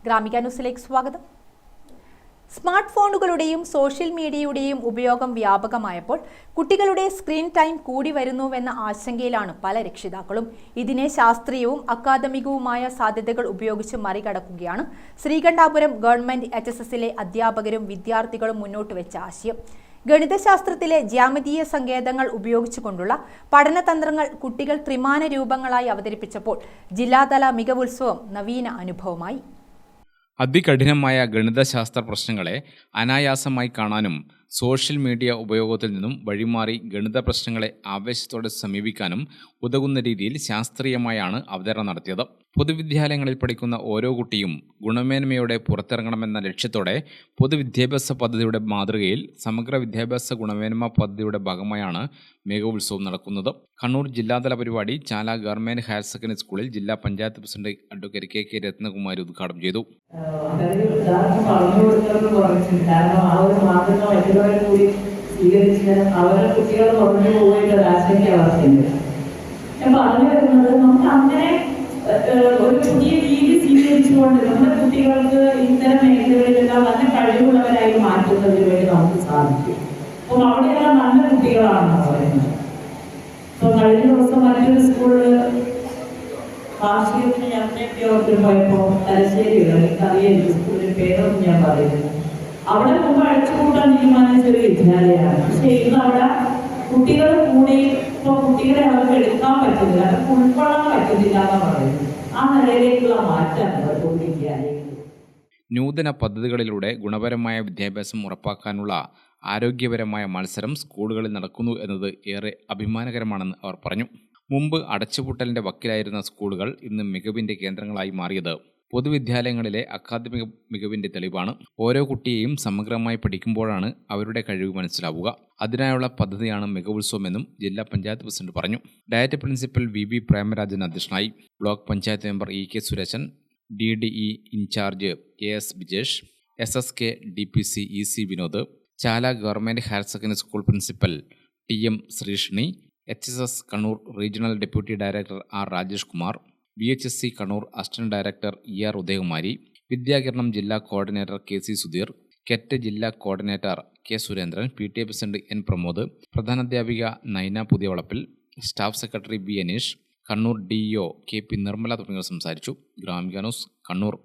ഗ്രാമിക ന്യൂസിലേക്ക് സ്വാഗതം. Smart ഫോണുകളുടെയും social മീഡിയയുടെയും ഉപയോഗം വ്യാപകമായപ്പോൾ കുട്ടികളുടെ സ്ക്രീൻ ടൈം കൂടി വരുന്നുവെന്ന ആശങ്കയിലാണ് പല രക്ഷിതാക്കളും. ഇതിനെ ശാസ്ത്രീയവും അക്കാദമികവുമായ സാധ്യതകൾ ഉപയോഗിച്ച് മറികടക്കുകയാണ് ശ്രീകണ്ഠാപുരം ഗവൺമെന്റ് HSSലെ അധ്യാപകരും വിദ്യാർത്ഥികളും മുന്നോട്ട് വെച്ച ആശയം. ഗണിതശാസ്ത്രത്തിലെ ജ്യാമിതീയ സങ്കേതങ്ങൾ ഉപയോഗിച്ചുകൊണ്ടുള്ള പഠനതന്ത്രങ്ങൾ കുട്ടികൾ ത്രിമാന രൂപങ്ങളായി അവതരിപ്പിച്ചപ്പോൾ ജില്ലാതല മികവുത്സവം നവീന അനുഭവമായി. അതികഠിനമായ ഗണിതശാസ്ത്ര പ്രശ്നങ്ങളെ അനായാസമായി കാണാനും സോഷ്യൽ മീഡിയ ഉപയോഗത്തിൽ നിന്നും വഴിമാറി ഗണിത പ്രശ്നങ്ങളെ ആവേശത്തോടെ സമീപിക്കാനും ഉതകുന്ന രീതിയിൽ ശാസ്ത്രീയമായാണ് അവതരണം നടത്തിയത്. പൊതുവിദ്യാലയങ്ങളിൽ പഠിക്കുന്ന ഓരോ കുട്ടിയും ഗുണമേന്മയോടെ പുറത്തിറങ്ങണമെന്ന ലക്ഷ്യത്തോടെ പൊതുവിദ്യാഭ്യാസ പദ്ധതിയുടെ മാതൃകയിൽ സമഗ്ര വിദ്യാഭ്യാസ ഗുണമേന്മ പദ്ധതിയുടെ ഭാഗമായാണ് മികവുത്സവം നടക്കുന്നത്. കണ്ണൂർ ജില്ലാതല പരിപാടി ചാല ഗവൺമെന്റ് ഹയർ സെക്കൻഡറി സ്കൂളിൽ ജില്ലാ panchayat president advocate KK Ratnakumari ഉദ്ഘാടനം ചെയ്തു. അവരുടെ കുട്ടികൾ പറഞ്ഞു പോയിട്ട് ഒരാശങ്ക അവർക്കുണ്ട്. ഞാൻ പറഞ്ഞു വരുന്നത്, നമുക്ക് അങ്ങനെ ഒരു പുതിയ രീതി സ്വീകരിച്ചുകൊണ്ട് നമ്മുടെ കുട്ടികൾക്ക് ഇത്തരം മേഖലകളിലെല്ലാം നല്ല കഴിവുള്ളവരായി മാറ്റുന്നതിന് വേണ്ടി നമുക്ക് സാധിക്കും. അപ്പം അവിടെയെല്ലാം നല്ല കുട്ടികളാണെന്ന് പറയുന്നത്. ഇപ്പം കഴിഞ്ഞ ദിവസം മറ്റൊരു സ്കൂളിൽ വാർഷികത്തിന് യാത്രയ്ക്ക് പോയപ്പോൾ തലശ്ശേരികൾ എനിക്കറിയാം സ്കൂളിന്റെ പേരൊന്നും ഞാൻ പറയുന്നത്. അവിടെ മുമ്പ് അഴിച്ചുകൂട്ടാൻ തീരുമാനിച്ചൊരു വിദ്യാലയമാണ്. പക്ഷെ ഇന്ന് അവിടെ കുട്ടികൾ കൂടി ഇപ്പൊ കുട്ടികളെ അവർക്ക് എടുക്കാൻ പറ്റുന്നില്ല, അവർക്ക് ഉൾക്കൊള്ളാൻ പറ്റുന്നില്ല എന്നാണ് പറയുന്നത്. ആ നിലയിലേക്കുള്ള മാറ്റമാണ് വിദ്യാലയങ്ങൾ. നൂതന പദ്ധതികളിലൂടെ ഗുണപരമായ വിദ്യാഭ്യാസം ഉറപ്പാക്കാനുള്ള ആരോഗ്യപരമായ മത്സരം സ്കൂളുകളിൽ നടക്കുന്നു എന്നത് ഏറെ അഭിമാനകരമാണെന്ന് അവർ പറഞ്ഞു. മുമ്പ് അടച്ചുപൂട്ടലിന്റെ വക്കിലായിരുന്ന സ്കൂളുകൾ ഇന്ന് മികവിന്റെ കേന്ദ്രങ്ങളായി മാറിയത് പൊതുവിദ്യാലയങ്ങളിലെ അക്കാദമിക മികവിന്റെ തെളിവാണ്. ഓരോ കുട്ടിയെയും സമഗ്രമായി പഠിക്കുമ്പോഴാണ് അവരുടെ കഴിവ് മനസ്സിലാവുക. അതിനായുള്ള പദ്ധതിയാണ് മികവുത്സവമെന്നും ജില്ലാ പഞ്ചായത്ത് പ്രസിഡന്റ് പറഞ്ഞു. ഡയറ്റ് പ്രിൻസിപ്പൽ VB പ്രേമരാജൻ അധ്യക്ഷനായി. Block panchayat member EK Sureshan, DDE in charge AS Bijesh, SSK DPC EC Vinod, Chala government higher secondary school principal TM Sreeshni, HSS Kannur regional deputy director R Rajesh Kumar, VHSC Kannur assistant director ER Udayakumari, Vidyakiranam ജില്ലാ കോർഡിനേറ്റർ KC സുധീർ, കെറ്റ് ജില്ലാ coordinator K Surendran, PTA president N Pramod, പ്രധാനാധ്യാപിക Naina Puthiyavalappil, staff secretary B Aneesh, Kannur DEO KP Nirmala തുടങ്ങിയവർ സംസാരിച്ചു. Gramika news Kannur.